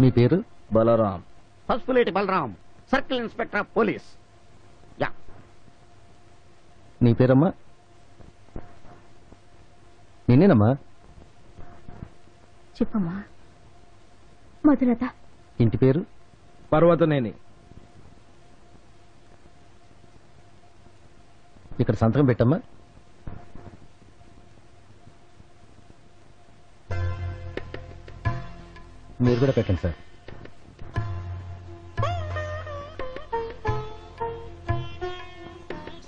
మీ పేరు? Balaram. Pasupuleti Balaram, circle inspector of police. Yeah. నీ పేరమ్మా? నేనేనమ్మా. చెప్పమ్మా. మధులత. ఇంటి పేరు? పర్వతనేని. ఇక్కడ సంతకం పెట్టమ్మా. మీరు కూడా పెట్టండి సార్.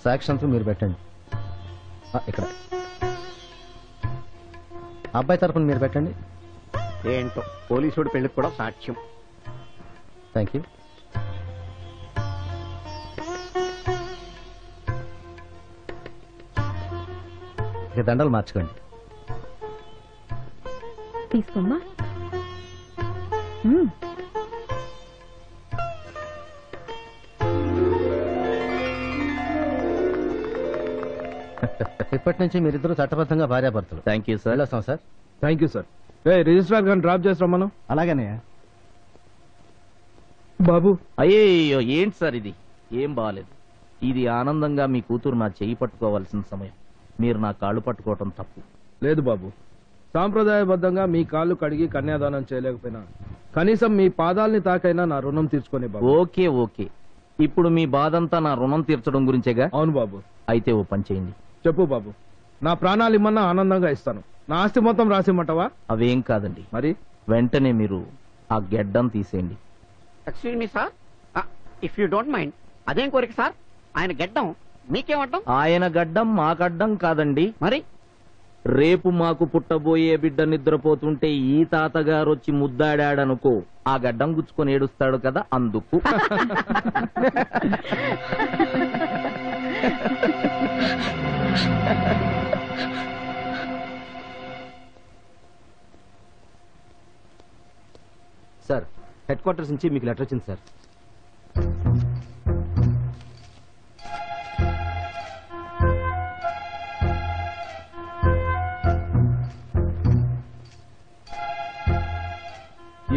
సాక్షి మీరు పెట్టండి. ఇక్కడ అబ్బాయి తరఫున మీరు పెట్టండి. ఏంటో పోలీసుడు పెళ్లికి కూడా సాక్ష్యం. Thank you. ఇక దండలు మార్చుకోండి. తీసుకోమ్మా. ఇప్పటి నుంచి మీరిద్దరూ చట్టబద్ధంగా భార్యాభర్తలు. Thank you sir. వెళ్ళొస్తాం sir. Thank you sir. Registrar గారిని డ్రాప్ చేస్తాం మనం. అలాగనే బాబు. అయ్యో ఏంటి సార్ ఇది? ఏం బాలేదు. ఇది ఆనందంగా మీ కూతురు నా చెయ్యి పట్టుకోవాల్సిన సమయం. మీరు నా కాళ్ళు పట్టుకోవటం తప్పు. లేదు బాబు, సాంప్రదాయబద్ధంగా మీ కాళ్ళు కడిగి కన్యాదానం చేయలేకపోయినా కనీసం మీ పాదాలని తాకైనా నా రుణం తీర్చుకునే బాబు. ఓకే ఓకే, ఇప్పుడు మీ బాధంతా నా రుణం తీర్చడం గురించేగా? అవును బాబు. అయితే ఓ పని చేయండి. చెప్పు బాబు. నా ప్రాణాలు ఇమ్మన్నా ఆనందంగా ఇస్తాను. నా ఆస్తి మొత్తం రాసిమ్మంటావా? అవేం కాదండి. మరి వెంటనే మీరు ఆ గెడ్డం తీసేయండి. Excuse me sir, if you don't mind. అదేం కోరిక సార్? ఆయన గడ్డం మీకేమడ్డం? ఆయన గడ్డం మాకడ్డం కాదండి. మరి రేపు మాకు పుట్టబోయే బిడ్డ నిద్రపోతుంటే ఈ తాతగారు వచ్చి ముద్దాడాడనుకో, ఆ గడ్డం గుచ్చుకొని ఏడుస్తాడు కదా, అందుకు. సార్, హెడ్ క్వార్టర్స్ నుంచి మీకు లెటర్ వచ్చింది సార్.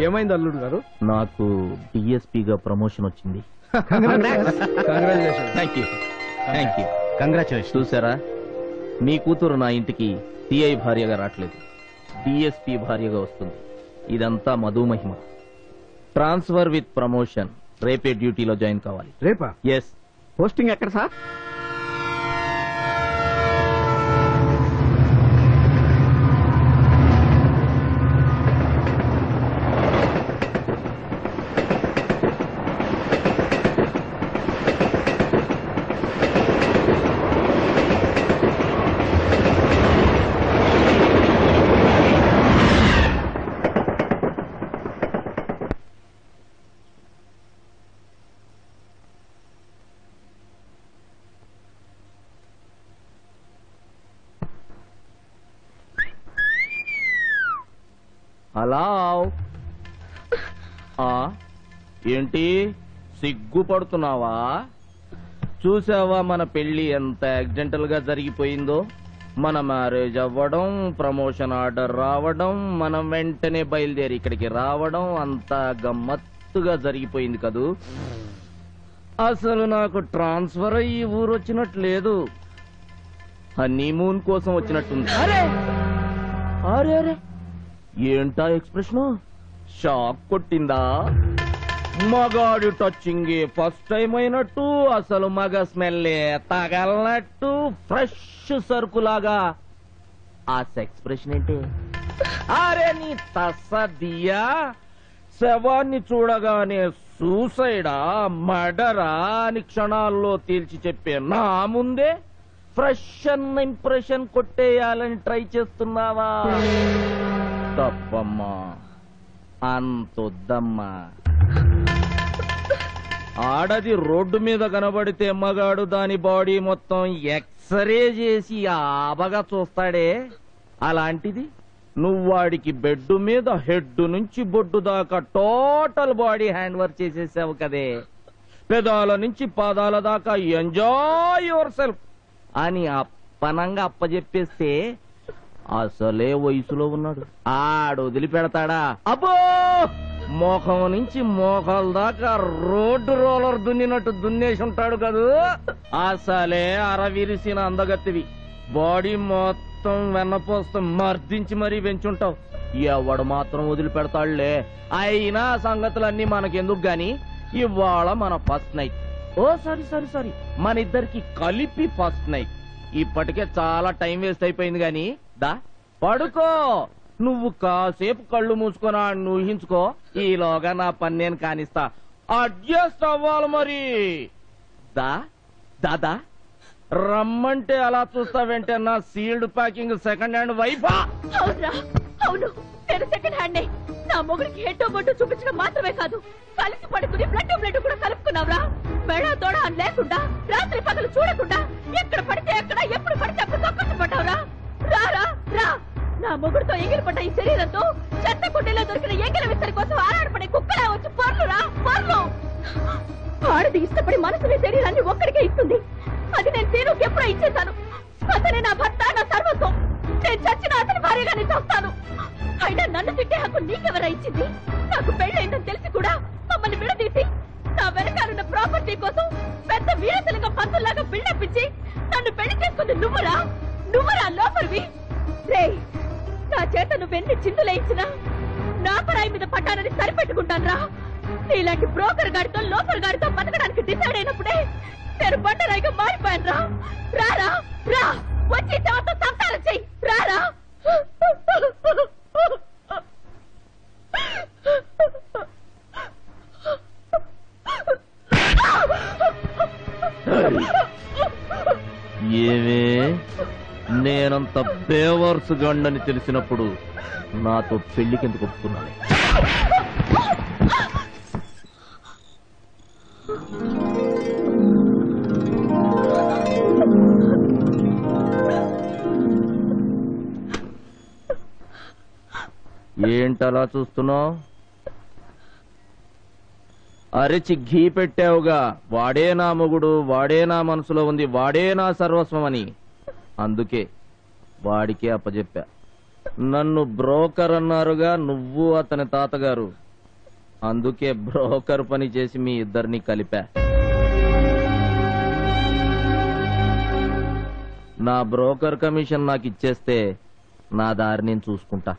ఏమైంది అల్లుడు గారు? నాకు డిఎస్పీగా ప్రమోషన్ వచ్చింది. కంగ్రాచులేషన్. చూసారా, మీ కూతురు నా ఇంటికి సిఐ భార్యగా రావట్లేదు, డిఎస్పీ భార్యగా వస్తుంది. ఇదంతా మధుమహిమ. Transfer with promotion. రేపే డ్యూటీలో జాయిన్ కావాలి. రేపా? ఎస్. పోస్టింగ్ ఎక్కడ సార్? హలో. ఏంటి సిగ్గుపడుతున్నావా? చూసావా మన పెళ్లి ఎంత యాక్సిడెంటల్ గా జరిగిపోయిందో? మన మ్యారేజ్ అవ్వడం, ప్రమోషన్ ఆర్డర్ రావడం, మనం వెంటనే బయలుదేరి ఇక్కడికి రావడం అంతా గమ్మత్తుగా జరిగిపోయింది కదూ. అసలు నాకు ట్రాన్స్ఫర్ అయ్యి ఊరు వచ్చినట్టు లేదు, హనీమూన్ కోసం వచ్చినట్టుంది. అరే అరే అరే, ఏంటా ఎక్స్ప్రెషన్? షాక్ కొట్టిందా? మగాడి టచింగ్ ఫస్ట్ టైం అయినట్టు, అసలు మగ స్మెల్లే తగలనట్టు, ఫ్రెష్ సరుకులాగా. ఆ ఎక్స్ప్రెషన్ ఏంటి? అరే నీ తసదియా, శవాన్ని చూడగానే సూసైడా మర్డరా అని క్షణాల్లో తేల్చి చెప్పే నా ముందే ఫ్రెష్ అన్న ఇంప్రెషన్ కొట్టేయాలని ట్రై చేస్తున్నావా? తప్పమ్మా, అంతొద్దమ్మా. ఆడది రోడ్డు మీద కనబడితే మగాడు దాని బాడీ మొత్తం ఎక్స్రే చేసి ఆబగా చూస్తాడే, అలాంటిది నువ్వాడికి బెడ్ మీద హెడ్ నుంచి బొడ్డు దాకా టోటల్ బాడీ హ్యాండ్ వర్క్ చేసేసావు కదే. పెదాల నుంచి పాదాల దాకా ఎంజాయ్ యువర్ సెల్ఫ్ అని అప్పనంగా అప్పజెప్పేస్తే అసలే వయసులో ఉన్నాడు, ఆడు వదిలిపెడతాడా? అబ్బో మోఖం నుంచి మోకాల దాకా రోడ్డు రోలర్ దున్నినట్టు దున్నేసి ఉంటాడు కదూ. అసలే అరవిరిసిన అందగత్తివి. బాడీ మొత్తం వెన్నపోస్తం మర్దించి మరీ పెంచుంటావు. ఎవడు మాత్రం వదిలిపెడతాడులే. అయినా సంగతులన్నీ మనకెందుకు గాని, ఇవాళ మన ఫస్ట్ నైట్. ఓ సారీ మన ఇద్దరికి కలిపి ఫస్ట్ నైట్. ఇప్పటికే చాలా టైం వేస్ట్ అయిపోయింది గాని దా పడుకో. నువ్వు కాసేపు కళ్ళు మూసుకొని ఊహించుకో. ఈలోగా నా పని నేను కానిస్తా. అడ్జస్ట్ అవ్వాలి మరి. దాదా రమ్మంటే అలా చూస్తావేంటే నా సీల్డ్ ప్యాకింగ్ సెకండ్ హ్యాండ్ వైఫా? అవును, నేను సెకండ్ హ్యాండ్. నా మొగుడికి హెడ్డో బొడ్డు చూపించడం మాత్రమే కాదు, కలిసి పడుకుని బ్లడ్ కూడా కలుపుకున్నావురా. మెడ తోడ లేకుండా రాత్రి పగలు చూడకుండా ఎక్కడ పడితే ఎక్కడ ఎప్పుడు పడితే అప్పుడు తప్పట్టు పడ్డావురా. రారా రా, నా మొగుడితో ఎగిరిపడ్డ ఈ శరీరంతో చెత్త కుండీలో దొరికిన ఎంగిల విస్తరి కోసం ఆరాడపడే కుక్కలా వచ్చి పొర్లురా పొర్లు. ఆడది ఇష్టపడి మనసుని శరీరాన్ని ఒక్కడికే ఇస్తుంది. అది నేను తీరుకి ఎప్పుడో ఇచ్చేశాను. అతనే నా భర్త, నా సర్వస్వం. నేను చచ్చిన అతని భార్యగానే చేస్తాను. అయినా నన్ను తిట్టే హక్కు నీకెవరా ఇచ్చింది? నాకు పెళ్ళైందని తెలిసి కూడా మమ్మల్ని విడదీసి నా వెనకాలన్న ప్రాపర్టీ కోసం పెద్ద వీరతలిగా పంతుల్లాగా బిల్డప్ ఇచ్చి నన్ను పెళ్లి చేసుకుంది నువ్వురా లోపలివి. రే, నా చేత నువ్వెన్ని చిందులేయించినా నా పరాయి మీద పడ్డానని సరిపెట్టుకుంటాను రా. నీలాంటి బ్రోకర్ గాడితో లోపల గాడితో బతకడానికి డిసైడ్ అయినప్పుడే నేను బండరాయిగా మారిపోయాను రా. రారా రా, వచ్చి తమతో సంతానం చెయ్యి. రారా. ఏమే నేనంత బేవర్స్ గండని తెలిసినప్పుడు నాతో పెళ్లికెందుకు ఒప్పుకున్నాను? ఏంటలా చూస్తున్నావు? అరిచి ఘీ పెట్టావుగా, వాడే నా మొగుడు, వాడే నా మనసులో ఉంది, వాడే నా సర్వస్వం అని. అందుకే వాడికే అప్పచెప్పా. నన్ను బ్రోకర్ అన్నారుగా నువ్వు అతని తాతగారు. అందుకే బ్రోకర్ పని చేసి మీ ఇద్దరిని కలిపా. నా బ్రోకర్ కమిషన్ నాకు ఇచ్చేస్తే నా దారి నేను చూసుకుంటా.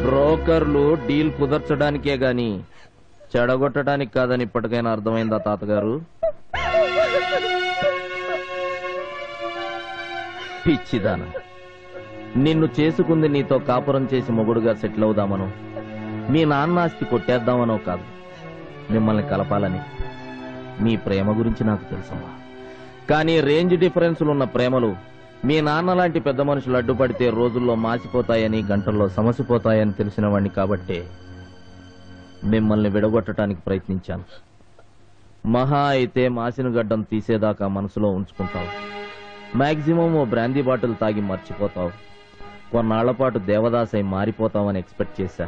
బ్రోకర్లు డీల్ కుదర్చడానికే గాని చెడగొట్టడానికి కాదని ఇప్పటికైనా అర్థమైందా తాతగారు? పిచ్చిదానా, నిన్ను చేసుకుంది నీతో కాపురం చేసి మొగుడుగా సెటిల్ అవుదామనో, మీ నాన్న ఆస్తి కొట్టేద్దామనో కాదు, మిమ్మల్ని కలపాలని. మీ ప్రేమ గురించి నాకు తెలుసమ్మా. కానీ రేంజ్ డిఫరెన్సులున్న ప్రేమలు మీ నాన్న లాంటి పెద్ద మనుషులు అడ్డుపడితే రోజుల్లో మాసిపోతాయని, గంటల్లో సమసిపోతాయని తెలిసిన వాణ్ణి కాబట్టే మిమ్మల్ని విడగొట్టడానికి ప్రయత్నించాను. మహా అయితే మాసిన గడ్డం తీసేదాకా మనసులో ఉంచుకుంటావు. మాక్సిమం ఓ బ్రాందీ బాటిల్ తాగి మర్చిపోతావు. కొన్నాళ్ల పాటు దేవదాసై మారిపోతావని ఎక్స్పెక్ట్ చేశా.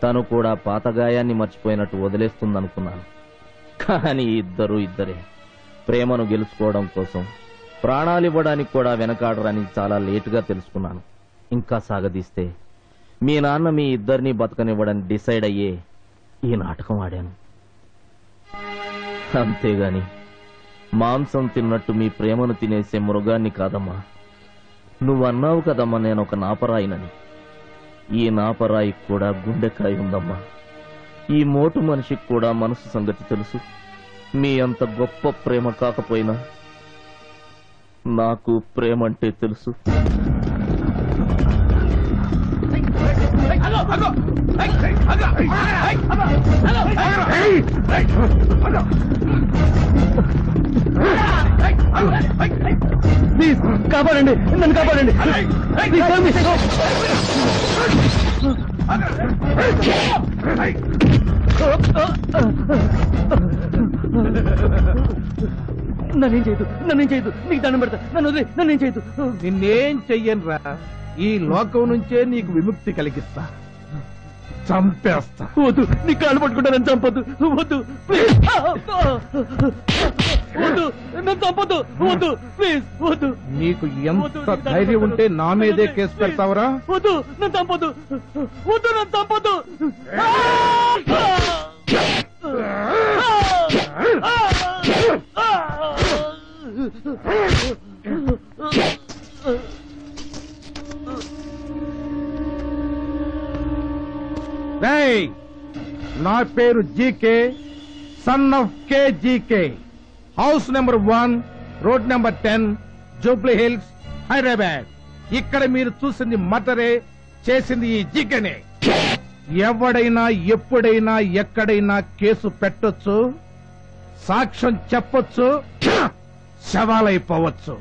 తను కూడా పాత గాయాన్ని మర్చిపోయినట్టు వదిలేస్తుందనుకున్నాను. కానీ ఇద్దరే ప్రేమను గెలుచుకోవడం కోసం ప్రాణాలివ్వడానికి కూడా వెనకాడరని చాలా లేటుగా తెలుసుకున్నాను. ఇంకా సాగదీస్తే మీ నాన్న మీ ఇద్దరిని బతకనివ్వడానికి డిసైడ్ అయ్యే ఈ నాటకం ఆడాను. అంతేగాని మాంసం తిన్నట్టు మీ ప్రేమను తినేసే మృగాన్ని కాదమ్మా. నువ్వన్నావు కదమ్మా నేనొక నాపరాయినని. ఈ నాపరాయి కూడా గుండెకాయ ఉందమ్మా. ఈ మోటు మనిషికి కూడా మనసు సంగతి తెలుసు. మీ అంత గొప్ప ప్రేమ కాకపోయినా నాకు ప్రేమంటే తెలుసు. కాపాడండి, నన్ను కాపాడండి. నన్నేం చేయదు, నీకు దండం పెడతా. నన్ను వదిలే, నన్నేం చేయదు. నిన్నేం చెయ్యను రా. ఈ లోకం నుంచే నీకు విముక్తి కలిగిస్తా. చంపేస్తా. వద్దు, నీ కాళ్ళు పట్టుకుంటానని చంపొద్దు. వద్దు ప్లీజ్. వద్దు, నన్ను చంపొద్దు. వద్దు ప్లీజ్, వద్దు. నీకు ఎంత ధైర్యం ఉంటే నా మీదే కేసు పెడతావురా? వద్దు, నన్ను చంపొద్దు. వద్దు, నన్ను చంపొద్దు. రేయ్, నా పేరు GK, son of K GK. House number 1, road number 10, Jubilee hills, Hyderabad. ఇక్కడ మీరు చూసింది మటరే, చేసింది ఈ జీకేనే. ఎవడైనా ఎప్పుడైనా ఎక్కడైనా కేసు పెట్టొచ్చు, సాక్ష్యం చెప్పొచ్చు, శవాలైపోవచ్చు.